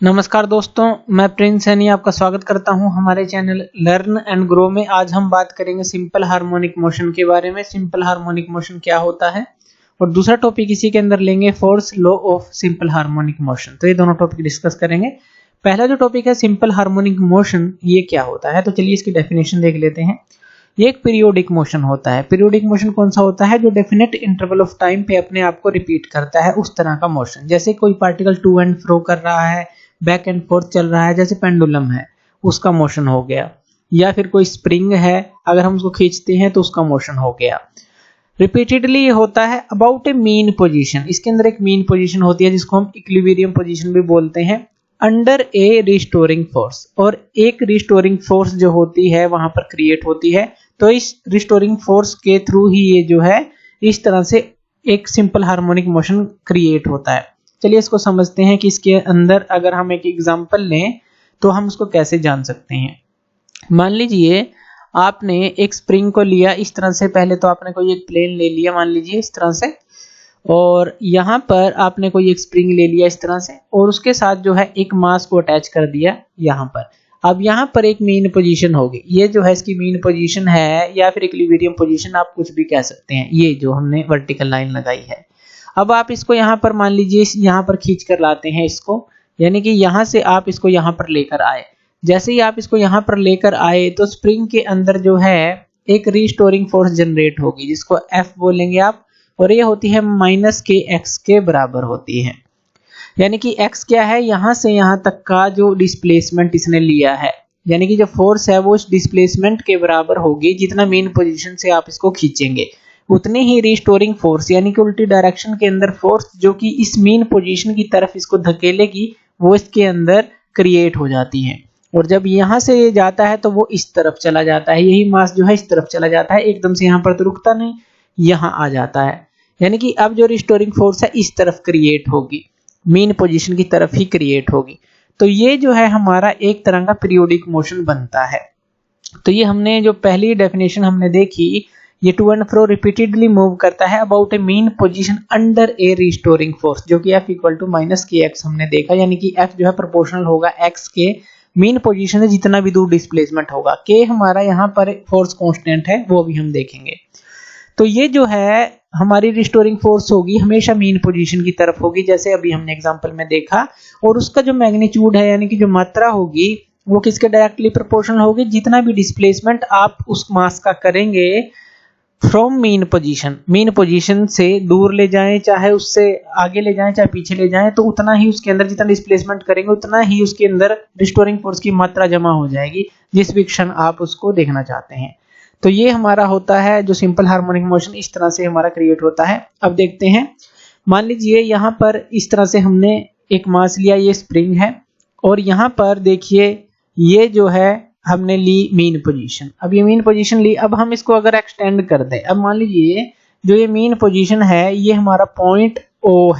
नमस्कार दोस्तों, मैं प्रिंस सैनी आपका स्वागत करता हूं हमारे चैनल लर्न एंड ग्रो में। आज हम बात करेंगे सिंपल हार्मोनिक मोशन के बारे में। सिंपल हार्मोनिक मोशन क्या होता है और दूसरा टॉपिक इसी के अंदर लेंगे force law of simple harmonic motion. तो ये दोनों टॉपिक डिस्कस करेंगे। पहला जो टॉपिक है सिंपल हार्मोनिक मोशन, ये क्या होता है? तो चलिए इसकी डेफिनेशन देख लेते हैं। ये एक पीरियोडिक मोशन होता है। पीरियोडिक मोशन कौन सा होता है? जो डेफिनेट इंटरवल ऑफ टाइम पे अपने आप को रिपीट करता है, उस तरह का मोशन। जैसे कोई पार्टिकल टू एंड फ्रो कर रहा है, बैक एंड फोर्थ चल रहा है, जैसे पेंडुलम है उसका मोशन हो गया, या फिर कोई स्प्रिंग है अगर हम उसको खींचते हैं तो उसका मोशन हो गया। रिपीटेडली ये होता है अबाउट ए मीन पोजीशन। इसके अंदर एक मीन पोजीशन होती है जिसको हम इक्विलिब्रियम पोजीशन भी बोलते हैं, अंडर ए रिस्टोरिंग फोर्स। और एक रिस्टोरिंग फोर्स जो होती है वहां पर क्रिएट होती है। तो इस रिस्टोरिंग फोर्स के थ्रू ही ये जो है इस तरह से एक सिंपल हार्मोनिक मोशन क्रिएट होता है। चलिए इसको समझते हैं कि इसके अंदर अगर हम एक एग्जांपल लें तो हम उसको कैसे जान सकते हैं। मान लीजिए आपने एक स्प्रिंग को लिया इस तरह से। पहले तो आपने कोई एक प्लेन ले लिया, मान लीजिए इस तरह से, और यहाँ पर आपने कोई एक स्प्रिंग ले लिया इस तरह से, और उसके साथ जो है एक मास को अटैच कर दिया यहाँ पर। अब यहाँ पर एक मीन पोजीशन होगी। ये जो है इसकी मीन पोजीशन है, या फिर इक्विलिब्रियम पोजीशन, आप कुछ भी कह सकते हैं। ये जो हमने वर्टिकल लाइन लगाई है, अब आप इसको यहाँ पर मान लीजिए यहाँ पर खींच कर लाते हैं इसको, यानी कि यहाँ से आप इसको यहाँ पर लेकर आए। जैसे ही आप इसको यहाँ पर लेकर आए तो स्प्रिंग के अंदर जो है एक रिस्टोरिंग फोर्स जनरेट होगी, जिसको F बोलेंगे आप, और ये होती है -kx के बराबर होती है। यानी कि x क्या है? यहाँ से यहाँ तक का जो डिस्प्लेसमेंट इसने लिया है, यानी कि जो फोर्स है वो इस डिस्प्लेसमेंट के बराबर होगी। जितना मेन पोजीशन से आप इसको खींचेंगे उतनी ही रिस्टोरिंग फोर्स, यानी कि उल्टी डायरेक्शन के अंदर फोर्स जो कि इस मीन पोजीशन की तरफ इसको धकेलेगी, वो इसके अंदर क्रिएट हो जाती है। और जब यहाँ से ये जाता है तो वो इस तरफ चला जाता है। यही मास जो है इस तरफ चला जाता है, एकदम से यहाँ पर तो रुकता नहीं, यहाँ आ जाता है। यानी कि अब जो रिस्टोरिंग फोर्स है इस तरफ क्रिएट होगी, मीन पोजीशन की तरफ ही क्रिएट होगी। तो ये जो है हमारा एक तरह का पीरियोडिक मोशन बनता है। तो ये हमने जो पहली डेफिनेशन हमने देखी, ये to and fro repeatedly move करता है about a mean position under a restoring force, जो कि F = -kx हमने देखा। यानी कि F जो है प्रोपोर्शनल होगा x के मीन पोजीशन से जितना भी दूर डिस्प्लेसमेंट होगा। k हमारा यहाँ पर फोर्स कांस्टेंट है, वो भी हम देखेंगे। तो ये जो है हमारी रिस्टोरिंग फोर्स होगी हमेशा मीन पोजीशन की तरफ होगी, जैसे अभी हमने एग्जांपल में देखा। और उसका जो मैग्नीट्यूड है, यानी कि जो मात्रा होगी, वो किसके डायरेक्टली प्रोपोर्शनल होगी? जितना भी डिस्प्लेसमेंट आप उस मास का करेंगे फ्रॉम मीन पोजीशन से दूर ले जाएं, चाहे उससे आगे ले जाएं, चाहे पीछे ले जाएं, तो उतना ही उसके अंदर जितना डिस्प्लेसमेंट करेंगे उतना ही उसके अंदर रिस्टोरिंग फोर्स की मात्रा जमा हो जाएगी, जिस भी क्षण आप उसको देखना चाहते हैं। तो ये हमारा होता है जो सिंपल हार्मोनिक मोशन, इस तरह से हमारा क्रिएट होता है। अब देखते हैं, मान लीजिए यहाँ पर इस तरह से हमने एक मास लिया, ये स्प्रिंग है, और यहाँ पर देखिए ये जो है हमने ली मीन पोजीशन। अब ये मीन पोजीशन ली, अब हम इसको अगर एक्सटेंड कर दें, अब मान लीजिए जो ये मीन पोजीशन है ये हमारा पॉइंट O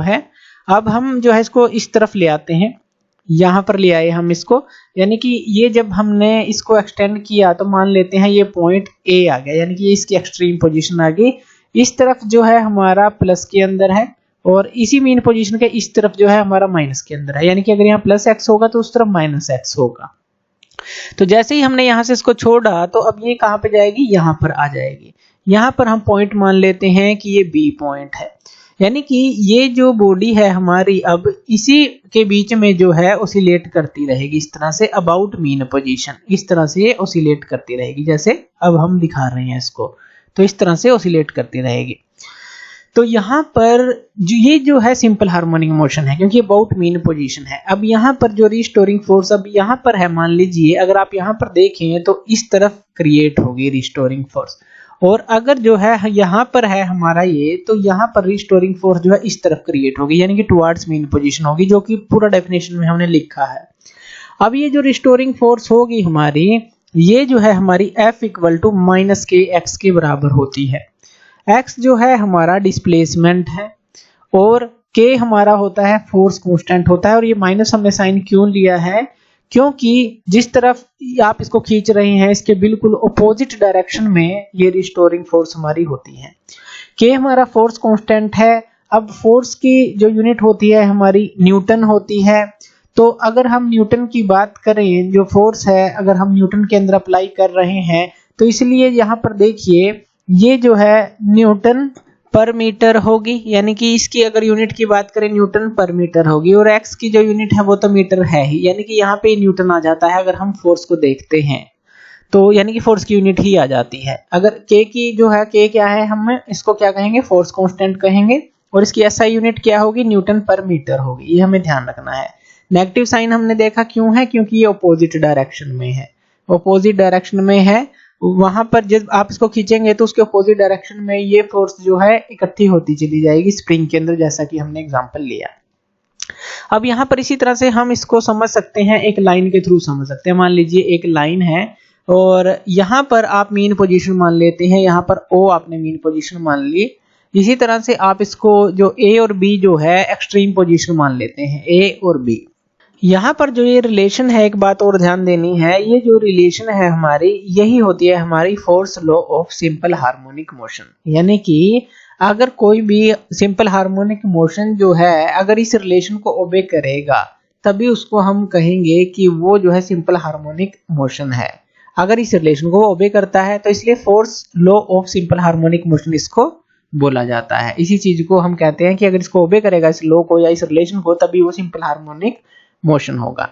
है। अब हम जो है इसको इस तरफ ले आते हैं, यहाँ पर ले आए हम इसको, यानी कि ये जब हमने इसको एक्सटेंड किया तो मान लेते हैं ये पॉइंट A आ गया, यानी कि इसकी एक्सट्रीम पोजीशन आ गई। इस तरफ जो है हमारा प्लस के अंदर है, और इसी मीन पोजीशन के इस तरफ जो है हमारा माइनस के अंदर है। यानी कि अगर यहाँ +x होगा तो उस तरफ -x होगा। तो जैसे ही हमने यहाँ से इसको छोड़ा तो अब ये कहाँ पे जाएगी? यहाँ पर आ जाएगी। यहाँ पर हम पॉइंट मान लेते हैं कि ये B पॉइंट है। यानी कि ये जो बॉडी है हमारी अब इसी के बीच में जो है ओसिलेट करती रहेगी इस तरह से अबाउट मीन पोजीशन। इस तरह से ये ओसिलेट करती रहेगी, जैसे अब हम दिखा रहे हैं इसको, तो इस तरह से ओसिलेट करती रहेगी। तो यहाँ पर ये जो है सिंपल हार्मोनिक मोशन है, क्योंकि अबाउट मीन पोजीशन है। अब यहाँ पर जो रिस्टोरिंग फोर्स अब यहाँ पर है, मान लीजिए अगर आप यहाँ पर देखें तो इस तरफ क्रिएट होगी रिस्टोरिंग फोर्स, और अगर जो है यहाँ पर है हमारा ये, तो यहाँ पर रिस्टोरिंग फोर्स जो है इस तरफ क्रिएट होगी, यानी कि टुवर्ड्स मीन पोजीशन होगी, जो कि पूरा डेफिनेशन में हमने लिखा है। अब ये जो रिस्टोरिंग फोर्स होगी हमारी, ये जो है हमारी F = -kx के बराबर होती है। x जो है हमारा डिस्प्लेसमेंट है, और k हमारा होता है फोर्स कांस्टेंट होता है। और ये माइनस हमने साइन क्यों लिया है? क्योंकि जिस तरफ आप इसको खींच रहे हैं इसके बिल्कुल अपोजिट डायरेक्शन में ये रिस्टोरिंग फोर्स हमारी होती है। k हमारा फोर्स कांस्टेंट है, अब फोर्स की जो यूनिट होती है हमारी न्यूटन होती है। तो अगर हम न्यूटन की बात करें, जो फोर्स है अगर हम न्यूटन के अंदर अप्लाई कर रहे हैं, तो इसलिए यहाँ पर देखिए ये जो है न्यूटन पर मीटर होगी, यानी कि इसकी अगर यूनिट की बात करें न्यूटन पर मीटर होगी, और एक्स की जो यूनिट है वो तो मीटर है ही, यानी कि यहाँ पे न्यूटन आ जाता है अगर हम फोर्स को देखते हैं तो, यानी कि फोर्स की यूनिट ही आ जाती है। अगर के की जो है के क्या है, हम इसको क्या कहेंगे, फोर्स कांस्टेंट कहेंगे, और इसकी एसआई यूनिट क्या होगी, न्यूटन पर मीटर होगी, ये हमें ध्यान रखना है। नेगेटिव साइन हमने देखा क्यों है, क्योंकि ये ऑपोजिट डायरेक्शन में है, ऑपोजिट डायरेक्शन में है, वहां पर जब आप इसको खींचेंगे तो उसके ऑपोजिट डायरेक्शन में ये फोर्स जो है इकट्ठी होती चली जाएगी स्प्रिंग के अंदर, जैसा कि हमने एग्जांपल लिया। अब यहाँ पर इसी तरह से हम इसको समझ सकते हैं, एक लाइन के थ्रू समझ सकते हैं। मान लीजिए एक लाइन है और यहाँ पर आप मीन पोजीशन मान लेते हैं, यहाँ पर ओ आपने मीन पोजीशन मान ली। इसी तरह से आप इसको जो ए और बी जो है एक्सट्रीम पोजीशन मान लेते हैं, ए और बी। यहाँ पर जो ये रिलेशन है, एक बात और ध्यान देनी है, ये जो रिलेशन है हमारी, यही होती है हमारी force law of simple harmonic motion. यानी कि अगर कोई भी सिंपल हार्मोनिक मोशन जो है अगर इस रिलेशन को ओबे करेगा, तभी उसको हम कहेंगे कि वो जो है सिंपल हार्मोनिक मोशन है। अगर इस रिलेशन को ओबे करता है तो इसलिए force law of simple harmonic motion इसको बोला जाता है। इसी चीज को हम कहते हैं कि अगर इसको ओबे करेगा, इस लॉ को या इस रिलेशन को, तभी वो सिंपल हार्मोनिक मोशन होगा।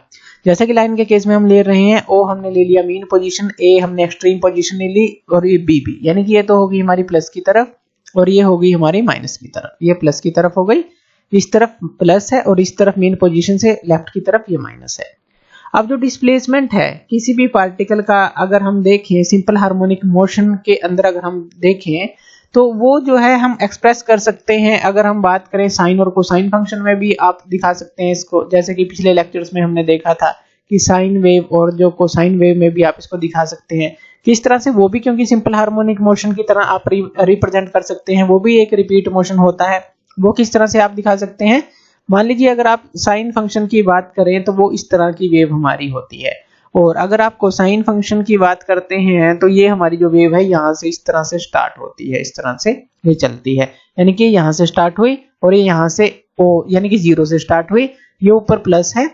जैसे कि लाइन के केस में हम ले रहे हैं, ओ हमने ले लिया मीन पोजीशन, ए हमने एक्सट्रीम पोजीशन ले ली, और ये बी भी, यानी कि ये तो होगी हमारी प्लस की तरफ और ये होगी हमारी माइनस की तरफ। ये प्लस की तरफ हो गई, इस तरफ प्लस है और इस तरफ मीन पोजीशन से लेफ्ट की तरफ ये माइनस है। अब जो डिस्प्लेसमेंट है किसी भी पार्टिकल का, अगर हम देखें सिंपल हार्मोनिक मोशन के अंदर अगर हम देखें, तो वो जो है हम एक्सप्रेस कर सकते हैं। अगर हम बात करें साइन और कोसाइन फंक्शन में भी आप दिखा सकते हैं इसको, जैसे कि पिछले लेक्चर्स में हमने देखा था कि साइन वेव और जो कोसाइन वेव में भी आप इसको दिखा सकते हैं। किस तरह से, वो भी क्योंकि सिंपल हार्मोनिक मोशन की तरह आप रिप्रेजेंट कर सकते हैं, वो भी एक रिपीट मोशन होता है। वो किस तरह से आप दिखा सकते हैं, मान लीजिए अगर आप साइन फंक्शन की बात करें तो वो इस तरह की वेव हमारी होती है, और अगर आप कोसाइन फंक्शन की बात करते हैं तो ये हमारी जो वेव है यहाँ से इस तरह से स्टार्ट होती है, इस तरह से ये चलती है, यानी कि यहाँ से स्टार्ट हुई और ये यहाँ से ओ यानी कि 0 से स्टार्ट हुई, ये ऊपर प्लस है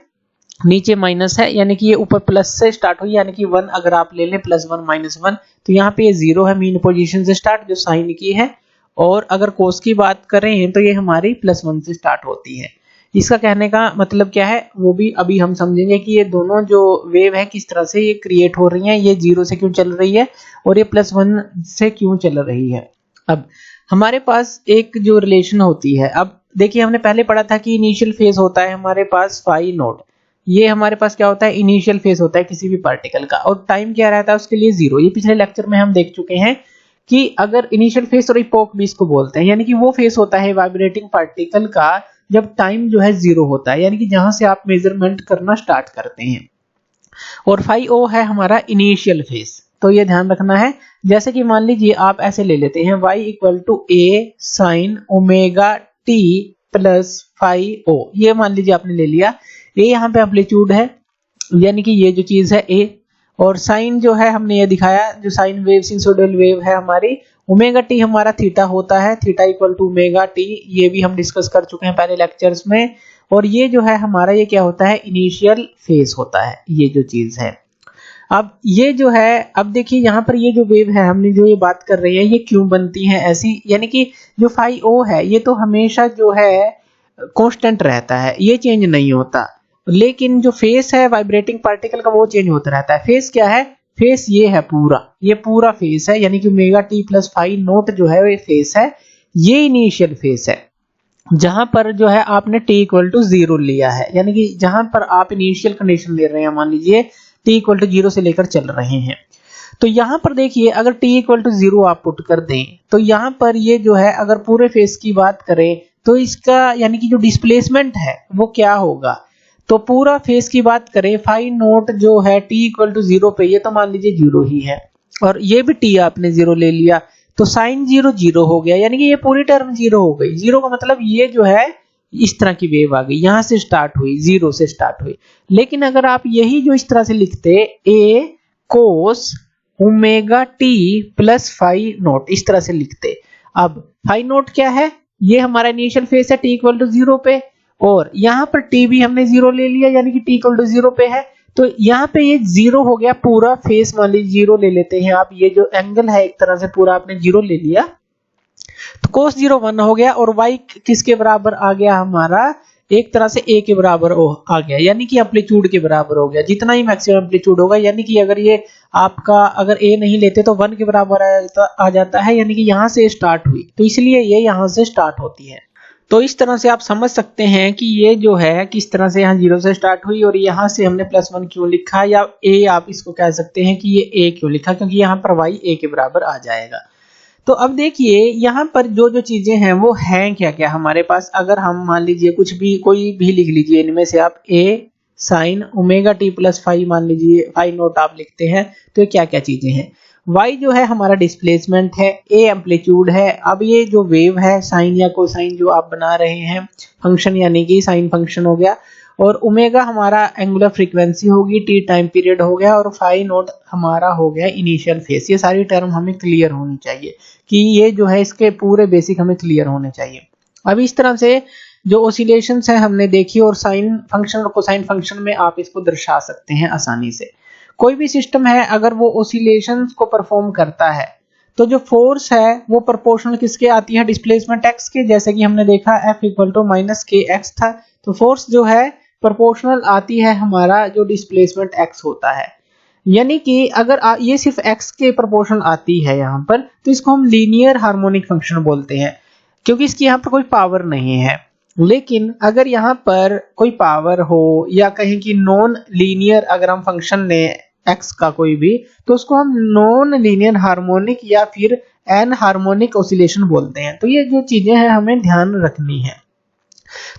नीचे माइनस है, यानी कि ये ऊपर प्लस से स्टार्ट हुई, यानी कि 1 अगर आप ले लें +1 -1, तो यहाँ पे ये 0 है मीन पोजीशन से स्टार्ट जो साइन की है, और अगर कोस की बात करें तो ये हमारी +1 से स्टार्ट होती है। इसका कहने का मतलब क्या है वो भी अभी हम समझेंगे कि ये दोनों जो वेव है किस तरह से ये क्रिएट हो रही हैं, ये 0 से क्यों चल रही है और ये +1 से क्यों चल रही है। अब हमारे पास एक जो रिलेशन होती है, अब देखिए हमने पहले पढ़ा था कि इनिशियल फेज होता है हमारे पास फाई नॉट, ये हमारे पास क्या होता है, इनिशियल फेज होता है किसी भी पार्टिकल का, और टाइम क्या रहता है उसके लिए 0। ये पिछले लेक्चर में हम देख चुके हैं कि अगर इनिशियल फेज और इपोक भी इसको बोलते हैं, यानी कि वो फेज होता है वाइब्रेटिंग पार्टिकल का जब टाइम जो है 0 होता है, यानी कि जहां से आप मेजरमेंट करना स्टार्ट करते हैं, और फाई ओ है हमारा इनिशियल फेज। तो ये ध्यान रखना है, जैसे कि मान लीजिए आप ऐसे ले लेते हैं y = a sin omega t plus phi o, ये मान लीजिए आपने ले लिया, a यहाँ पे एम्पलीट्यूड है, यानी कि ये जो चीज है a, और साइन जो है हमने ये दिखाया, जो साइन वेव सिनुसोइडल वेव है हमारी, ओमेगा टी हमारा थीटा होता है, थीटा = ओमेगा टी, ये भी हम डिस्कस कर चुके हैं पहले लेक्चर्स में। और ये जो है हमारा ये क्या होता है, इनिशियल फेज होता है, ये जो चीज है। अब ये जो है, अब देखिए यहाँ पर ये जो वेव है हमने जो ये बात कर रही है ये क्यों बनती है ऐसी, यानी कि जो फाई ओ है ये तो हमेशा जो है कांस्टेंट रहता है, ये चेंज नहीं होता, लेकिन जो फेस है वाइब्रेटिंग पार्टिकल का वो चेंज होता रहता है। फेस क्या है, फेस ये है पूरा, ये पूरा फेस है, यानी कि omega T plus phi naught जो है ये फेस है, ये इनिशियल फेस है जहां पर जो है आपने t = 0 लिया है, यानी कि जहां पर आप इनिशियल कंडीशन ले रहे हैं, मान लीजिए t = 0 से लेकर चल रहे हैं। तो यहां पर देखिए अगर t = 0 आप पुट कर दें तो यहां पर ये जो है अगर पूरे फेस की बात करें तो इसका यानी कि जो डिस्प्लेसमेंट है वो क्या होगा, तो पूरा फेस की बात करें फाई नॉट जो है t = 0 पे, ये तो मान लीजिए 0 ही है, और ये भी t आपने 0 ले लिया, तो साइन 0 0 हो गया, यानी कि ये पूरी टर्म 0 हो गई। 0 का मतलब ये जो है इस तरह की वेव आ गई, यहां से स्टार्ट हुई, 0 से स्टार्ट हुई। लेकिन अगर आप यही जो इस तरह से लिखते a cos omega t plus phi naught, इस तरह से लिखते, अब फाई नॉट क्या है, ये हमारा इनिशियल फेज है t इक्वल टू 0 पे, और यहाँ पर t भी हमने 0 ले लिया यानी कि t इक्वल टू 0 पे है। तो यहाँ पे ये 0 हो गया पूरा फेस, मान लीजिए 0 ले लेते हैं आप, ये जो एंगल है एक तरह से पूरा आपने 0 ले लिया, तो cos 0 1 हो गया, और y किसके बराबर आ गया हमारा, एक तरह से a के बराबर आ गया, यानी कि एम्पलीट्यूड के बराबर हो गया, जितना ही मैक्सिमम एम्पलीट्यूड होगा, यानी कि अगर ये आपका अगर a नहीं लेते तो 1 के बराबर आ जाता है, यानी कि यहाँ से स्टार्ट हुई, तो इसलिए ये यहाँ से स्टार्ट होती है। तो इस तरह से आप समझ सकते हैं कि ये जो है किस तरह से यहाँ 0 से स्टार्ट हुई, और यहाँ से हमने +1 क्यों लिखा, या a आप इसको कह सकते हैं कि ये a क्यों लिखा, क्योंकि यहाँ पर y a के बराबर आ जाएगा। तो अब देखिए यहाँ पर जो जो चीजें हैं वो हैं क्या क्या हमारे पास, अगर हम मान लीजिए कुछ भी कोई भी लिख लीजिए इनमें से आप, a sin omega t plus phi, मान लीजिए फाई नोट आप लिखते हैं, तो ये क्या क्या चीजें हैं। y जो है हमारा डिस्प्लेसमेंट है, a एम्पलीट्यूड है, अब ये जो वेव है साइन या कोसाइन जो आप बना रहे हैं फंक्शन, यानी कि साइन फंक्शन हो गया, और ओमेगा हमारा एंगुलर फ्रीक्वेंसी होगी, t टाइम पीरियड हो गया, और फाई नोट हमारा हो गया इनिशियल फेज। ये सारी टर्म हमें क्लियर होनी चाहिए कि ये जो है इसके पूरे बेसिक हमें क्लियर होने चाहिए। अब इस तरह से जो ओसिलेशंस है हमने देखी, और साइन फंक्शन और कोसाइन फंक्शन में आप इसको दर्शा सकते हैं आसानी से। कोई भी सिस्टम है अगर वो ओसिलेशंस को परफॉर्म करता है तो जो फोर्स है वो प्रोपोर्शनल किसके आती है, डिस्प्लेसमेंट x के, जैसे कि हमने देखा F इक्वल टू माइनस के एक्स था, तो फोर्स जो है प्रोपोर्शनल आती है हमारा जो डिस्प्लेसमेंट x होता है। यानी कि अगर ये सिर्फ x के प्रोपोर्शनल आती है यहाँ पर, तो इसको हम लीनियर हार्मोनिक फंक्शन बोलते हैं, क्योंकि इसकी यहाँ पर कोई पावर नहीं है। लेकिन अगर यहाँ पर कोई पावर हो, या कहें कि नॉन लीनियर अगर हम फंक्शन लें x का कोई भी, तो उसको हम नॉन लीनियर हार्मोनिक या फिर एन हार्मोनिक ऑसिलेशन बोलते हैं। तो ये जो चीजें हैं हमें ध्यान रखनी है।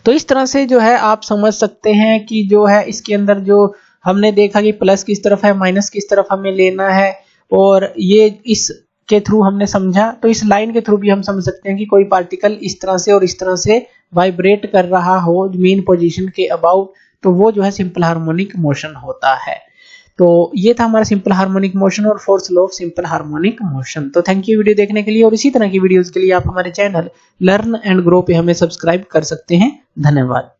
तो इस तरह से जो है आप समझ सकते हैं कि जो है इसके अंदर जो हमने देखा कि प्लस किस तरफ है, माइनस किस तरफ हमें लेना है, और ये इस के थ्रू हमने समझा। तो इस लाइन के थ्रू भी हम समझ सकते हैं कि कोई पार्टिकल इस तरह से और इस तरह से वाइब्रेट कर रहा हो मेन पोजीशन के अबाउट, तो वो जो है सिंपल हार्मोनिक मोशन होता है। तो ये था हमारा सिंपल हार्मोनिक मोशन और fourth law of simple harmonic motion. तो थैंक यू वीडियो देखने के लिए, और इसी तरह की वीडियोस के लिए आप हमारे चैनल लर्न एंड ग्रो पे हमें सब्सक्राइब कर सकते हैं। धन्यवाद।